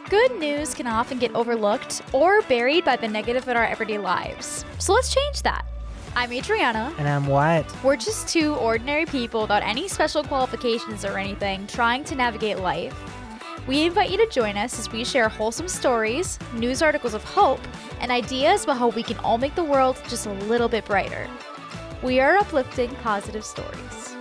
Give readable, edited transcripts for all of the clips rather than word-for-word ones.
Good news can often get overlooked or buried by the negative in our everyday lives. So let's change that. I'm Adriana. And I'm Wyatt. We're just two ordinary people without any special qualifications or anything, trying to navigate life. We invite you to join us as we share wholesome stories, news articles of hope, and ideas about how we can all make the world just a little bit brighter. We are Uplifting Positive Stories.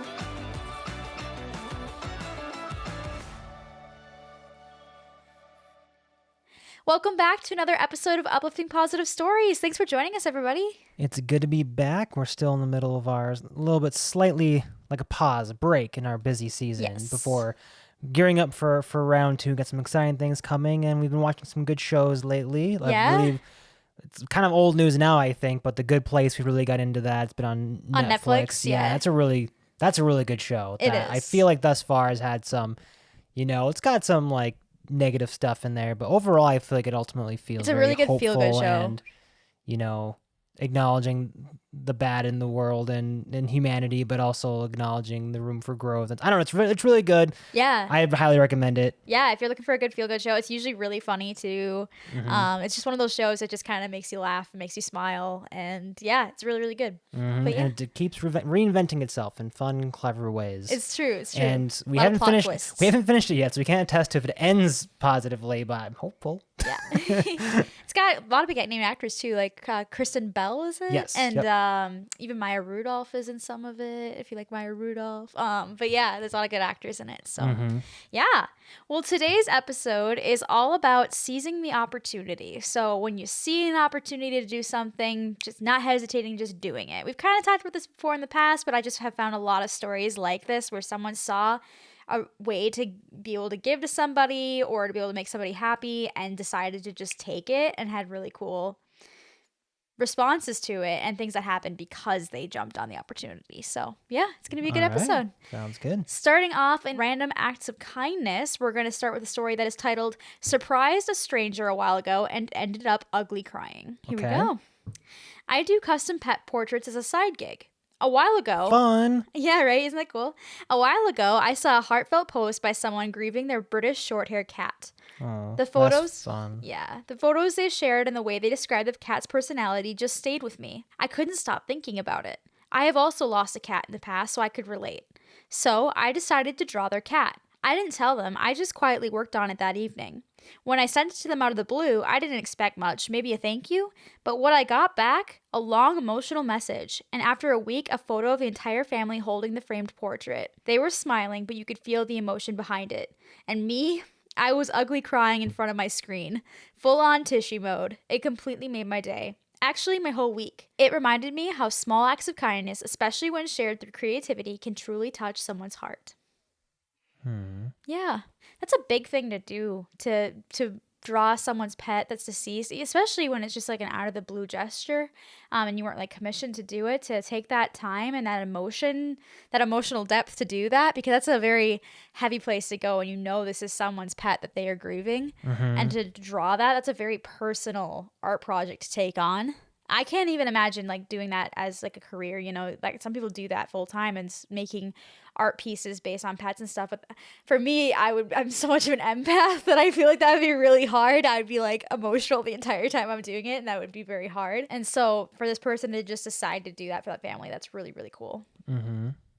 Welcome back to another episode of Uplifting Positive Stories. Thanks for joining us, everybody. It's good to be back. We're still in the middle of ours, a little bit slightly like a pause, a break in our busy season before gearing up for round two. Got some exciting things coming, and we've been watching some good shows lately. I believe it's kind of old news now, I think, but The Good Place, we really got into that. It's been on Netflix. Yeah, that's a really good show. It is. I feel like thus far has had some, it's got some like negative stuff in there, but overall I feel like it ultimately feels it's a really good feel-good show, and acknowledging the bad in the world and humanity, but also acknowledging the room for growth. I don't know, it's really good. Yeah, I highly recommend it. Yeah, if you're looking for a good feel-good show, it's usually really funny too. It's just one of those shows that just kind of makes you laugh and makes you smile, and yeah, it's really, really good. But yeah, and it keeps reinventing itself in fun and clever ways. It's true. And we haven't finished it yet, so we can't attest to if it ends positively, but I'm hopeful. Yeah. It's got a lot of big name actors too, like Kristen Bell, is it? Yes. And even Maya Rudolph is in some of it, if you like Maya Rudolph. But yeah, there's a lot of good actors in it. So yeah. Well, today's episode is all about seizing the opportunity. So when you see an opportunity to do something, just not hesitating, just doing it. We've kind of talked about this before in the past, but I just have found a lot of stories like this where someone saw a way to be able to give to somebody or to be able to make somebody happy and decided to just take it, and had really cool responses to it and things that happened because they jumped on the opportunity. So yeah, it's going to be a good episode. Sounds good. Starting off in random acts of kindness, we're going to start with a story that is titled "Surprised a Stranger a While Ago and Ended Up Ugly Crying." Here we go. I do custom pet portraits as a side gig. A while ago... Fun! Yeah, right? Isn't that cool? A while ago, I saw a heartfelt post by someone grieving their British short-haired cat. Oh, the photos... that's fun. Yeah. The photos they shared and the way they described the cat's personality just stayed with me. I couldn't stop thinking about it. I have also lost a cat in the past, so I could relate. So, I decided to draw their cat. I didn't tell them, I just quietly worked on it that evening. When I sent it to them out of the blue, I didn't expect much, maybe a thank you, but what I got back, a long emotional message, and after a week, a photo of the entire family holding the framed portrait. They were smiling, but you could feel the emotion behind it. And me, I was ugly crying in front of my screen, full on tissue mode. It completely made my day. Actually, my whole week. It reminded me how small acts of kindness, especially when shared through creativity, can truly touch someone's heart. Yeah, that's a big thing to do, to draw someone's pet that's deceased, especially when it's just like an out of the blue gesture, and you weren't like commissioned to do it, to take that time and that emotional depth to do that, because that's a very heavy place to go, and this is someone's pet that they are grieving, and to draw that's a very personal art project to take on. I can't even imagine like doing that as like a career, like some people do that full time and making art pieces based on pets and stuff. But for me, I'm so much of an empath that I feel like that would be really hard. I'd be like emotional the entire time I'm doing it, and that would be very hard. And so for this person to just decide to do that for that family, that's really, really cool.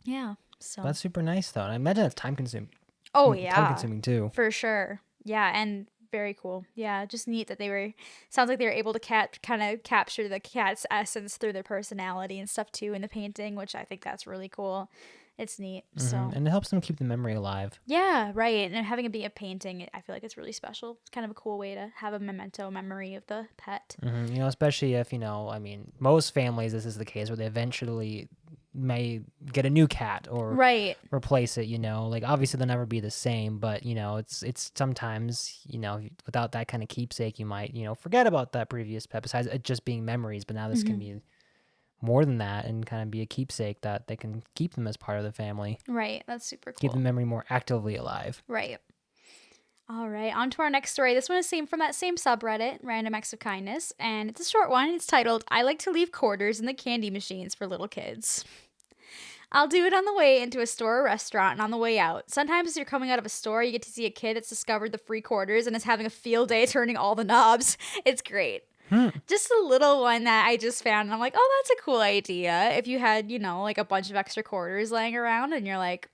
Yeah. So that's super nice though. And I imagine it's time consuming. Oh yeah. Time consuming too. For sure. Yeah. And very cool. Yeah, just neat that sounds like they were able to kind of capture the cat's essence through their personality and stuff too in the painting, which I think that's really cool. It's neat. So and it helps them keep the memory alive. Yeah, right. And having it be a painting, I feel like it's really special. It's kind of a cool way to have a memento memory of the pet. Especially if, most families, this is the case where they eventually may get a new cat or replace it, like obviously they'll never be the same, but it's sometimes, without that kind of keepsake, you might, forget about that previous pet, besides it just being memories. But now this can be more than that and kind of be a keepsake that they can keep them as part of the family. Right. That's super cool. Keep the memory more actively alive. Right. All right, on to our next story. This one is from that same subreddit, Random Acts of Kindness, and it's a short one. It's titled, "I like to leave quarters in the candy machines for little kids." I'll do it on the way into a store or restaurant and on the way out. Sometimes as you're coming out of a store, you get to see a kid that's discovered the free quarters and is having a field day turning all the knobs. It's great. Just a little one that I just found, and I'm like, oh, that's a cool idea. If you had, like a bunch of extra quarters laying around and you're like,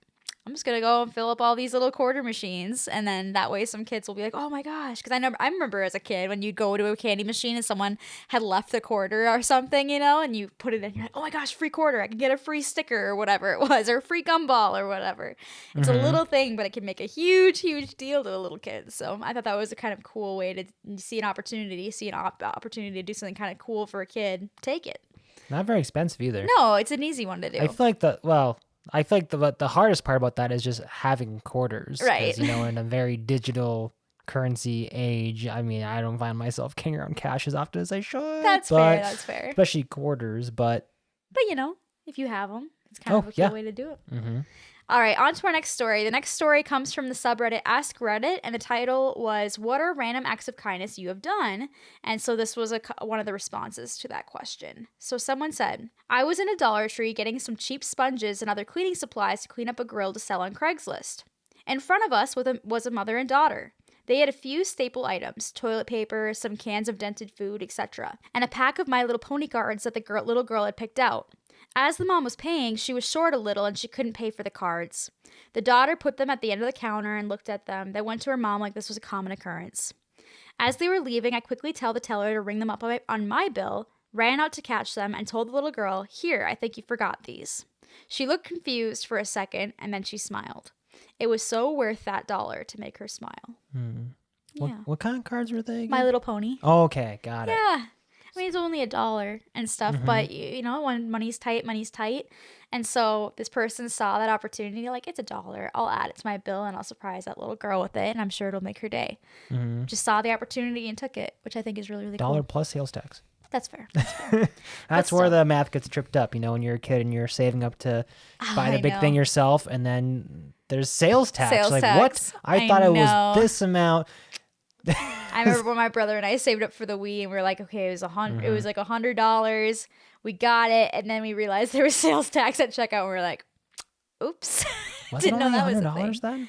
I'm just going to go and fill up all these little quarter machines. And then that way some kids will be like, oh my gosh. Because I remember as a kid when you'd go to a candy machine and someone had left the quarter or something, and you put it in, you're like, oh my gosh, free quarter. I can get a free sticker or whatever it was, or a free gumball or whatever. It's a little thing, but it can make a huge, huge deal to a little kid. So I thought that was a kind of cool way to see an opportunity, opportunity to do something kind of cool for a kid. Take it. Not very expensive either. No, it's an easy one to do. I feel like the hardest part about that is just having quarters. Right. In a very digital currency age, I mean, I don't find myself carrying around cash as often as I should. That's fair. Especially quarters, but if you have them, it's kind of a cool way to do it. Mm-hmm. All right, on to our next story. The next story comes from the subreddit Ask Reddit, and the title was, what are random acts of kindness you have done? And so this was one of the responses to that question. So someone said, I was in a Dollar Tree getting some cheap sponges and other cleaning supplies to clean up a grill to sell on Craigslist. In front of us was a mother and daughter. They had a few staple items, toilet paper, some cans of dented food, etc., and a pack of My Little Pony cards that the little girl had picked out. As the mom was paying, she was short a little and she couldn't pay for the cards. The daughter put them at the end of the counter and looked at them, then went to her mom like this was a common occurrence. As they were leaving, I quickly tell the teller to ring them up on my bill, ran out to catch them, and told the little girl, here, I think you forgot these. She looked confused for a second, and then she smiled. It was so worth that $1 to make her smile. Yeah. What kind of cards were they again? My Little Pony. Oh, okay, got it. Yeah. I mean, it's only $1 and stuff, but when money's tight. And so this person saw that opportunity, like, it's $1. I'll add it to my bill and I'll surprise that little girl with it, and I'm sure it'll make her day. Just saw the opportunity and took it, which I think is really, really cool. $1 plus sales tax. That's fair. That's where the math gets tripped up, when you're a kid and you're saving up to buy the big thing yourself, and then there's sales tax. What? I thought it was this amount. I remember when my brother and I saved up for the Wii, and we were like, okay, it was like $100. We got it, and then we realized there was sales tax at checkout, and we were like, oops. Didn't know that was a thing. Then?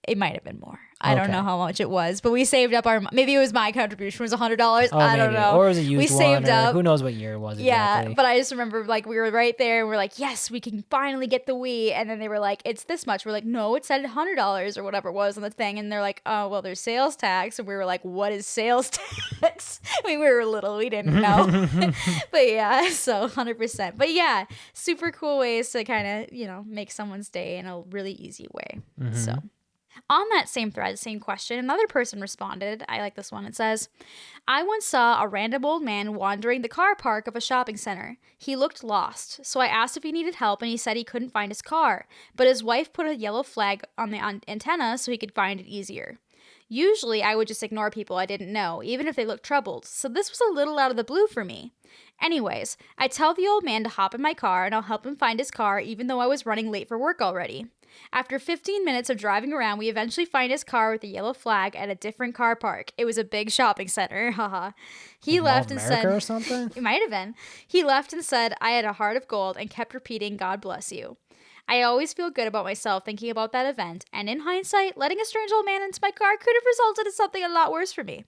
It might have been more. I don't know how much it was, but we saved up maybe it was my contribution was $100. I don't know. Or it was a used one. Saved up. Who knows what year it was exactly. Yeah, but I just remember we were right there and we're like, yes, we can finally get the Wii. And then they were like, it's this much. We're like, no, it said $100 or whatever it was on the thing. And they're like, oh, well, there's sales tax. And we were like, what is sales tax? I mean, we were little. We didn't know. But yeah, so 100%. But yeah, super cool ways to kind of, make someone's day in a really easy way. So. On that same thread, same question, another person responded. I like this one. It says, I once saw a random old man wandering the car park of a shopping center. He looked lost, so I asked if he needed help, and he said he couldn't find his car, but his wife put a yellow flag on the antenna so he could find it easier. Usually, I would just ignore people I didn't know, even if they looked troubled, so this was a little out of the blue for me. Anyways, I tell the old man to hop in my car, and I'll help him find his car, even though I was running late for work already. After 15 minutes of driving around, we eventually find his car with a yellow flag at a different car park. It was a big shopping center. Haha. He left and said, or something? It might have been. He left and said, I had a heart of gold, and kept repeating, God bless you. I always feel good about myself thinking about that event, and in hindsight, letting a strange old man into my car could have resulted in something a lot worse for me.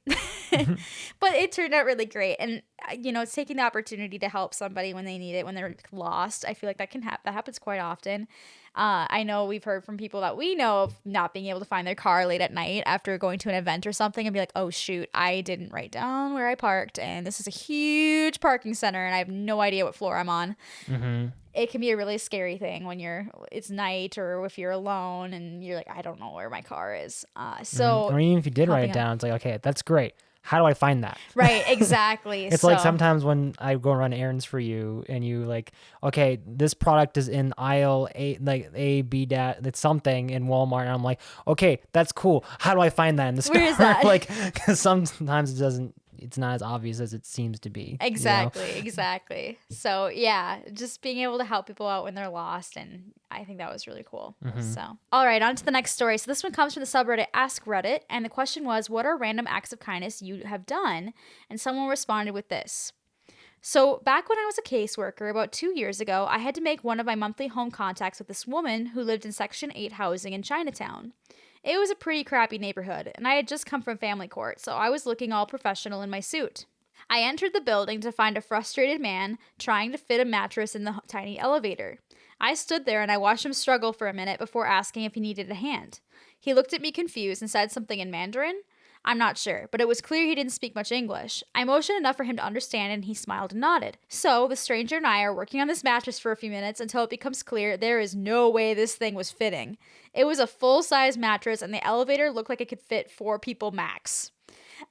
But it turned out really great, and it's taking the opportunity to help somebody when they need it, when they're lost. I feel like that happens quite often. I know we've heard from people that we know of not being able to find their car late at night after going to an event or something, and be like, oh shoot, I didn't write down where I parked, and this is a huge parking center, and I have no idea what floor I'm on. It can be a really scary thing when it's night, or if you're alone and you're like, I don't know where my car is. Or even if you did write it down, it's like, okay, that's great. How do I find that? Right, exactly. It's like sometimes when I go run errands for you and you like, okay, this product is in aisle A, like A, B, it's something in Walmart. And I'm like, okay, that's cool. How do I find that in the store? Where is that? Like, because sometimes it's not as obvious as it seems to be. Exactly. So yeah, just being able to help people out when they're lost, and I think that was really cool. So, all right, on to the next story. So this one comes from the subreddit Ask Reddit, and the question was, what are random acts of kindness you have done? And someone responded with this. So, back when I was a caseworker about 2 years ago, I had to make one of my monthly home contacts with this woman who lived in Section 8 housing in Chinatown. It was a pretty crappy neighborhood, and I had just come from family court, so I was looking all professional in my suit. I entered the building to find a frustrated man trying to fit a mattress in the tiny elevator. I stood there and I watched him struggle for a minute before asking if he needed a hand. He looked at me confused and said something in Mandarin. I'm not sure, but it was clear he didn't speak much English. I motioned enough for him to understand and he smiled and nodded. So, the stranger and I are working on this mattress for a few minutes until it becomes clear there is no way this thing was fitting. It was a full-size mattress and the elevator looked like it could fit 4 people max.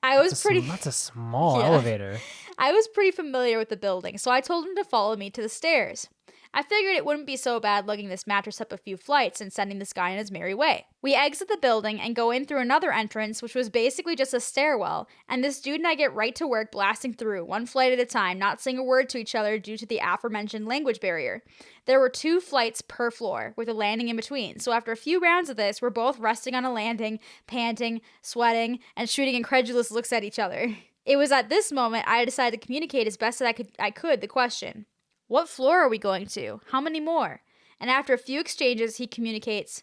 That's a small elevator. I was pretty familiar with the building, so I told him to follow me to the stairs. I figured it wouldn't be so bad lugging this mattress up a few flights and sending this guy on his merry way. We exit the building and go in through another entrance, which was basically just a stairwell, and this dude and I get right to work blasting through, one flight at a time, not saying a word to each other due to the aforementioned language barrier. There were 2 flights per floor, with a landing in between, so after a few rounds of this, we're both resting on a landing, panting, sweating, and shooting incredulous looks at each other. It was at this moment I decided to communicate as best as I could the question. What floor are we going to? How many more? And after a few exchanges, he communicates,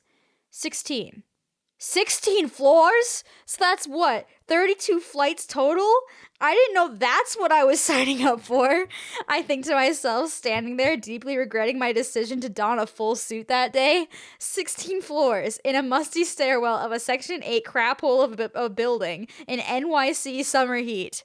16. 16 floors? So that's what, 32 flights total? I didn't know that's what I was signing up for. I think to myself, standing there, deeply regretting my decision to don a full suit that day. 16 floors in a musty stairwell of a Section 8 crap hole of a building in NYC summer heat.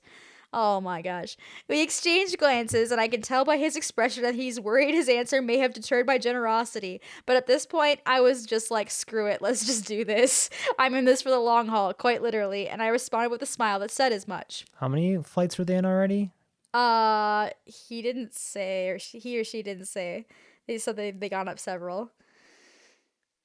Oh my gosh. We exchanged glances, and I can tell by his expression that he's worried his answer may have deterred my generosity. But at this point, I was just like, screw it, let's just do this. I'm in this for the long haul, quite literally, and I responded with a smile that said as much. How many flights were they in already? He didn't say, or he or she didn't say. They said they gone up several.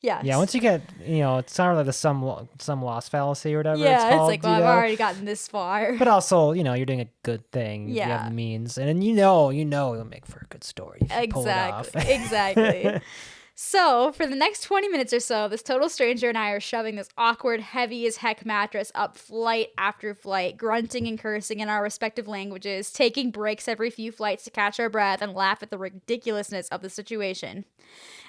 Yes. Yeah, once you get, it's sort of like the some loss fallacy or whatever it's called. Like, well, I've already gotten this far. But also, you're doing a good thing. Yeah. You have the means. And then it'll make for a good story if you pull it off. Exactly. So, for the next 20 minutes or so, this total stranger and I are shoving this awkward, heavy as heck mattress up flight after flight, grunting and cursing in our respective languages, taking breaks every few flights to catch our breath and laugh at the ridiculousness of the situation.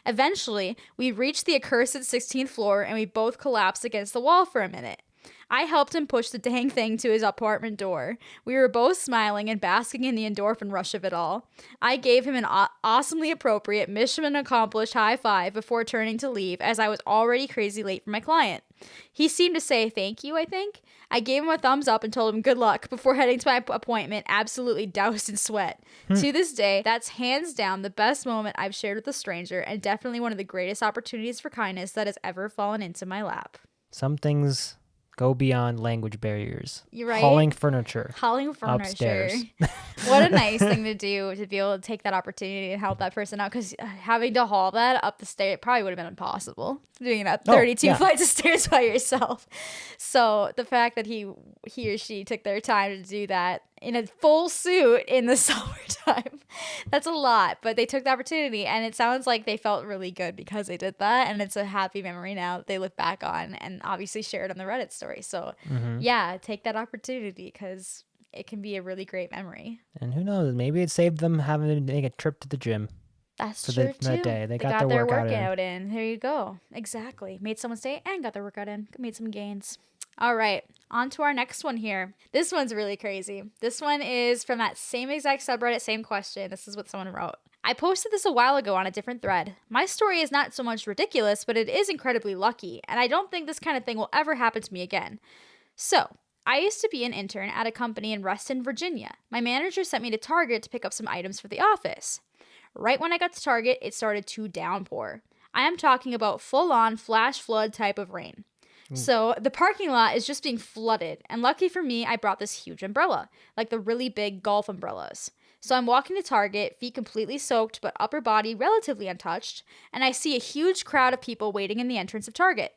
Eventually, we reached the accursed 16th floor and we both collapsed against the wall for a minute. I helped him push the dang thing to his apartment door. We were both smiling and basking in the endorphin rush of it all. I gave him an awesomely appropriate mission accomplished high five before turning to leave, as I was already crazy late for my client. He seemed to say thank you, I think. I gave him a thumbs up and told him good luck before heading to my appointment, absolutely doused in sweat. To this day, that's hands down the best moment I've shared with a stranger, and definitely one of the greatest opportunities for kindness that has ever fallen into my lap. Some things go beyond language barriers. You're right. Hauling furniture. Upstairs. What a nice thing to do, to be able to take that opportunity and help that person out, because having to haul that up the stairs probably would have been impossible. Doing that 32 flights of stairs by yourself. So the fact that he or she took their time to do that in a full suit in the summertime, that's a lot, but they took the opportunity, and it sounds like they felt really good because they did that, and it's a happy memory now that they look back on and obviously share it on the Reddit story. So yeah, take that opportunity, because it can be a really great memory. And who knows, maybe it saved them having to make a trip to the gym. That's true too. That day. They got their workout in. There you go. Exactly. Made someone's day and got their workout in. Made some gains. All right, on to our next one here. This one's really crazy. This one is from that same exact subreddit, same question. This is what someone wrote. I posted this a while ago on a different thread. My story is not so much ridiculous, but it is incredibly lucky, and I don't think this kind of thing will ever happen to me again. So, I used to be an intern at a company in Reston, Virginia. My manager sent me to Target to pick up some items for the office. Right when I got to Target, it started to downpour. I am talking about full-on flash flood type of rain. So the parking lot is just being flooded, and lucky for me, I brought this huge umbrella, like the really big golf umbrellas. So I'm walking to Target, feet completely soaked, but upper body relatively untouched, and I see a huge crowd of people waiting in the entrance of Target.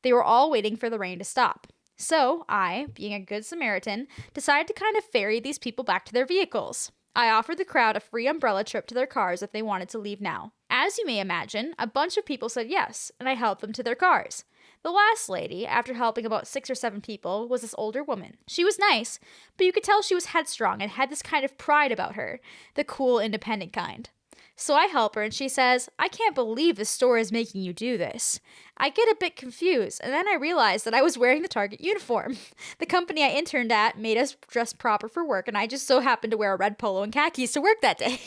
They were all waiting for the rain to stop. So I, being a good Samaritan, decided to kind of ferry these people back to their vehicles. I offered the crowd a free umbrella trip to their cars if they wanted to leave now. As you may imagine, a bunch of people said yes, and I helped them to their cars. The last lady, after helping about 6 or 7 people, was this older woman. She was nice, but you could tell she was headstrong and had this kind of pride about her, the cool, independent kind. So I help her and she says, "I can't believe the store is making you do this." I get a bit confused, and then I realize that I was wearing the Target uniform. The company I interned at made us dress proper for work, and I just so happened to wear a red polo and khakis to work that day.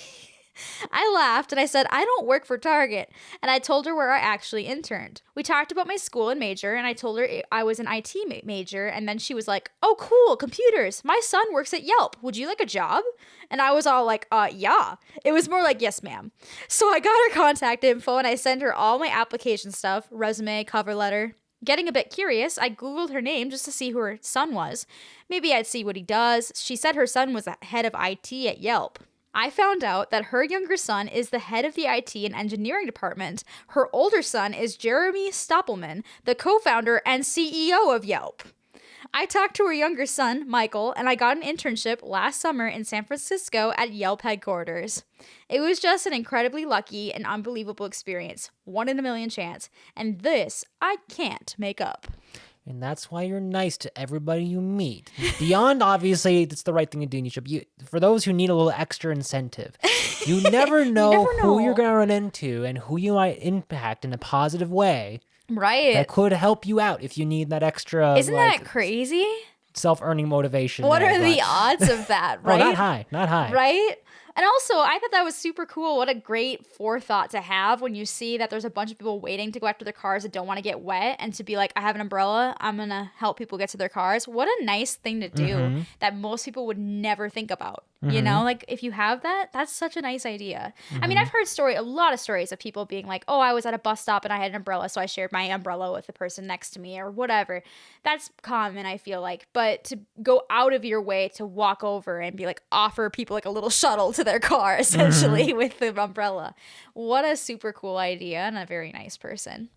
I laughed and I said, "I don't work for Target." And I told her where I actually interned. We talked about my school and major, and I told her I was an IT major. And then she was like, "Oh, cool, computers. My son works at Yelp. Would you like a job?" And I was all like, yeah. It was more like, "Yes, ma'am." So I got her contact info and I sent her all my application stuff, resume, cover letter. Getting a bit curious, I Googled her name just to see who her son was. Maybe I'd see what he does. She said her son was the head of IT at Yelp. I found out that her younger son is the head of the IT and engineering department. Her older son is Jeremy Stoppelman, the co-founder and CEO of Yelp. I talked to her younger son, Michael, and I got an internship last summer in San Francisco at Yelp headquarters. It was just an incredibly lucky and unbelievable experience, 1 in a million chance, and this I can't make up. And that's why you're nice to everybody you meet. Beyond, obviously, it's the right thing to do. And for those who need a little extra incentive, you never know who you're going to run into and who you might impact in a positive way. Right. That could help you out if you need that extra. Isn't that crazy? Self-earning motivation. What are the odds of that, right? Oh, not high. Not high. Right? And also, I thought that was super cool. What a great forethought to have when you see that there's a bunch of people waiting to go after their cars that don't want to get wet, and to be like, "I have an umbrella. I'm going to help people get to their cars." What a nice thing to do that most people would never think about. You know, like if you have that, that's such a nice idea. I mean, I've heard a lot of stories of people being like, "Oh, I was at a bus stop and I had an umbrella, so I shared my umbrella with the person next to me," or whatever. That's common, I feel like. But to go out of your way to walk over and be like, offer people like a little shuttle to their car, essentially, with the umbrella. What a super cool idea and a very nice person.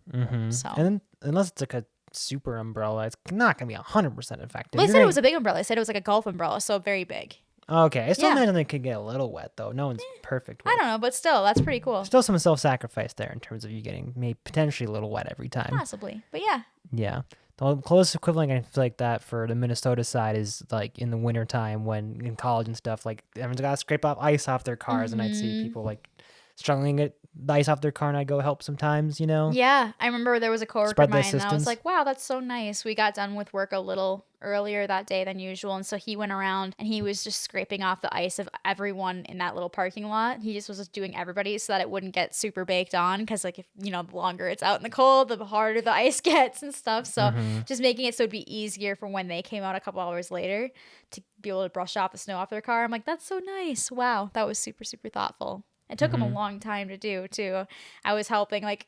So, and unless it's like a super umbrella, it's not going to be 100% effective. Well, they said it was a big umbrella. They said it was like a golf umbrella, so very big. Okay. I still imagine they could get a little wet, though. No one's perfect with. I don't know, but still, that's pretty cool. Still some self-sacrifice there in terms of you getting maybe potentially a little wet every time. Possibly, but yeah. Yeah. The closest equivalent I feel like that for the Minnesota side is like in the wintertime when in college and stuff, like everyone's got to scrape off ice off their cars, and I'd see people like struggling to get the ice off their car, and I'd go help sometimes, you know? Yeah. I remember there was a coworker of mine, and I was like, "Wow, that's so nice." We got done with work a little earlier that day than usual, and so he went around and he was just scraping off the ice of everyone in that little parking lot. He just was doing everybody so that it wouldn't get super baked on, because like, if you know, the longer it's out in the cold, the harder the ice gets and stuff. So just making it so it'd be easier for when they came out a couple hours later to be able to brush off the snow off their car. I'm like, that's so nice. Wow, that was super, super thoughtful. It took him a long time to do, too. I was helping, like,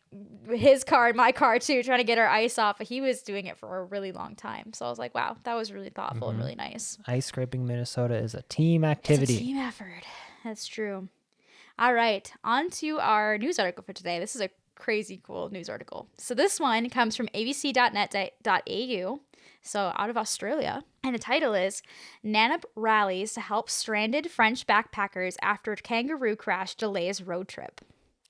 his car and my car, too, trying to get our ice off. But he was doing it for a really long time. So I was like, wow, that was really thoughtful and really nice. Ice scraping Minnesota is a team activity. It's a team effort. That's true. All right. On to our news article for today. This is a crazy cool news article. So this one comes from abc.net.au. So out of Australia. And the title is "Nannup Rallies to Help Stranded French Backpackers After Kangaroo Crash Delays Road Trip."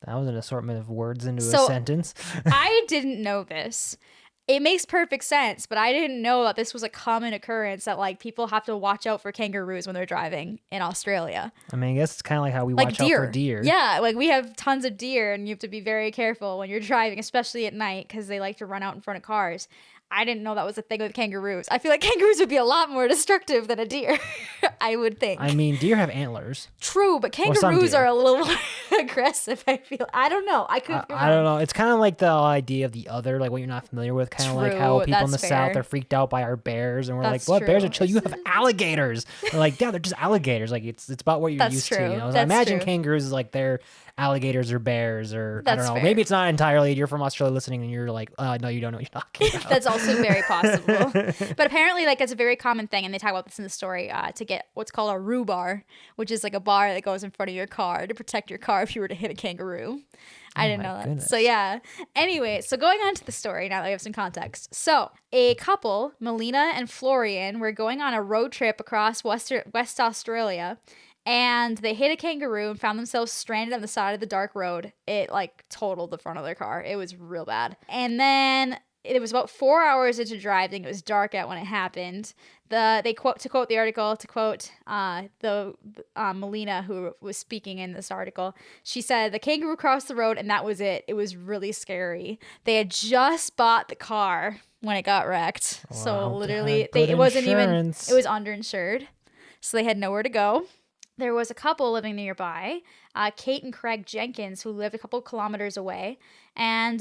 That was an assortment of words into a sentence. I didn't know this. It makes perfect sense, but I didn't know that this was a common occurrence, that like people have to watch out for kangaroos when they're driving in Australia. I mean, I guess it's kind of like how we watch out for deer. Yeah, like we have tons of deer, and you have to be very careful when you're driving, especially at night, because they like to run out in front of cars. I didn't know that was a thing with kangaroos. I feel like kangaroos would be a lot more destructive than a deer, I would think. I mean, deer have antlers. True, but kangaroos are a little more aggressive, I feel. I don't know. I don't know. It's kind of like the idea of the other, like what you're not familiar with, kind of like how people in the South are freaked out by our bears, and we're like, what? Bears are chill. You have alligators. We're like, yeah, they're just alligators. Like it's about what you're used to. You know? So I imagine kangaroos is like they're alligators or bears, or I don't know. Fair. Maybe it's not entirely. You're from Australia listening, and you're like, no, you don't know what you're talking about. That's also very possible. But apparently, like, it's a very common thing, and they talk about this in the story, to get what's called a roo bar, which is like a bar that goes in front of your car to protect your car if you were to hit a kangaroo. I didn't know that. Goodness. So yeah. Anyway, so going on to the story now that we have some context. So a couple, Melina and Florian, were going on a road trip across West Australia, and they hit a kangaroo and found themselves stranded on the side of the dark road. It like totaled the front of their car. It was real bad. And then it was about 4 hours into driving. It was dark out when it happened. To quote the article, Melina, who was speaking in this article, she said the kangaroo crossed the road and that was it. It was really scary. They had just bought the car when it got wrecked. Wow, so literally, it was underinsured. So they had nowhere to go. There was a couple living nearby, Kate and Craig Jenkins, who lived a couple kilometers away, and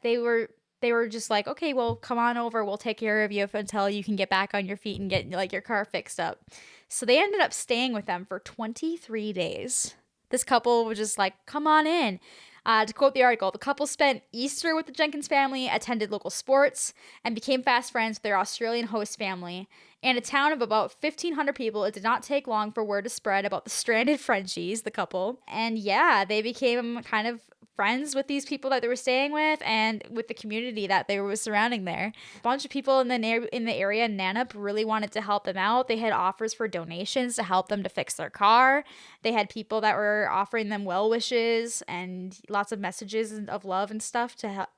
they were just like, okay, well, come on over. We'll take care of you until you can get back on your feet and get like your car fixed up. So they ended up staying with them for 23 days. This couple was just like, come on in. To quote the article, the couple spent Easter with the Jenkins family, attended local sports, and became fast friends with their Australian host family. In a town of about 1,500 people, it did not take long for word to spread about the stranded Frenchies, the couple. And yeah, they became kind of friends with these people that they were staying with and with the community that they were surrounding there. A bunch of people in the area, Nanup, really wanted to help them out. They had offers for donations to help them to fix their car. They had people that were offering them well wishes and lots of messages of love and stuff to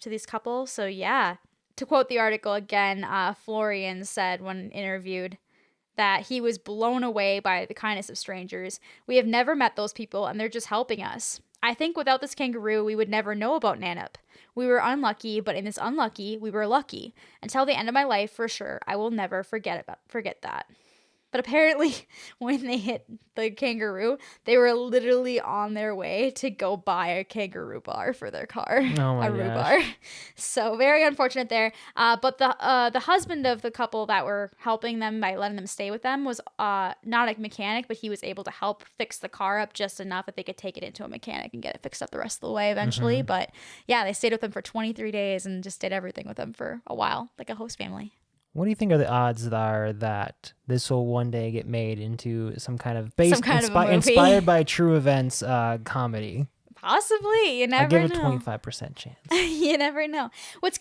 these couples. So yeah. To quote the article again, Florian said when interviewed that he was blown away by the kindness of strangers. We have never met those people and they're just helping us. I think without this kangaroo, we would never know about Nanup. We were unlucky, but in this unlucky, we were lucky. Until the end of my life, for sure, I will never forget that. But apparently, when they hit the kangaroo, they were literally on their way to go buy a kangaroo bar for their car. Oh my gosh. Bar. So very unfortunate there. But the husband of the couple that were helping them by letting them stay with them was not a mechanic, but he was able to help fix the car up just enough that they could take it into a mechanic and get it fixed up the rest of the way eventually. But yeah, they stayed with them for 23 days and just did everything with them for a while, like a host family. What do you think are the odds that this will one day get made into some kind of inspired by true events comedy? Possibly. You never know. I give it a 25% chance. You never know. What's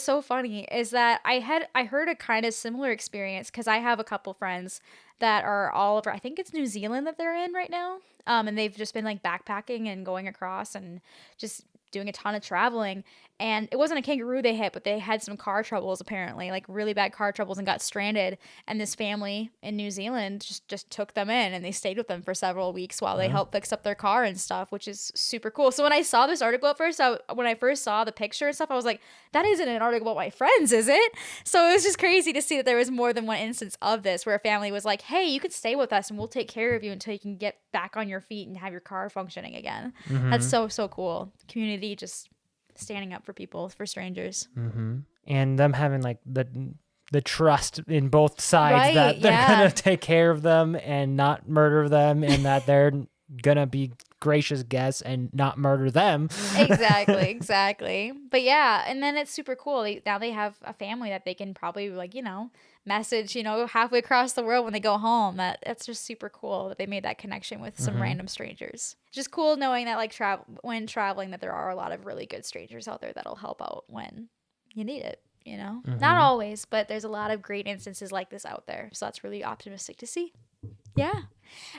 so funny is that I heard a kind of similar experience because I have a couple friends that are all over, I think it's New Zealand that they're in right now. And they've just been like backpacking and going across and just doing a ton of traveling. And it wasn't a kangaroo they hit, but they had some car troubles apparently, like really bad car troubles, and got stranded. And this family in New Zealand just took them in and they stayed with them for several weeks while they helped fix up their car and stuff, which is super cool. So when I saw this article at first, when I first saw the picture and stuff, I was like, that isn't an article about my friends, is it? So it was just crazy to see that there was more than one instance of this where a family was like, hey, you could stay with us and we'll take care of you until you can get back on your feet and have your car functioning again. That's so cool. Community just standing up for people, for strangers. And them having like the trust in both sides that they're gonna take care of them and not murder them, and that they're gonna be gracious guests and not murder them. Exactly. But yeah, and then it's super cool. Now they have a family that they can probably message, halfway across the world when they go home. That's just super cool that they made that connection with some random strangers. Just cool knowing that when traveling that there are a lot of really good strangers out there that'll help out when you need it. Not always, but there's a lot of great instances like this out there. So that's really optimistic to see. Yeah.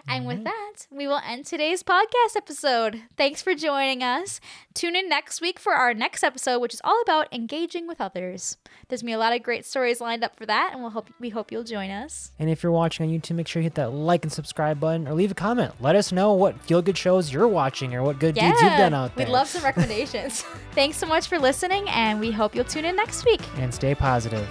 And with that, we will end today's podcast episode. Thanks for joining us. Tune in next week for our next episode, which is all about engaging with others. There's going to be a lot of great stories lined up for that, and we hope you'll join us. And if you're watching on YouTube, make sure you hit that like and subscribe button or leave a comment. Let us know what feel-good shows you're watching or what good deeds you've done out there. We'd love some recommendations. Thanks so much for listening, and we hope you'll tune in next week. And stay positive.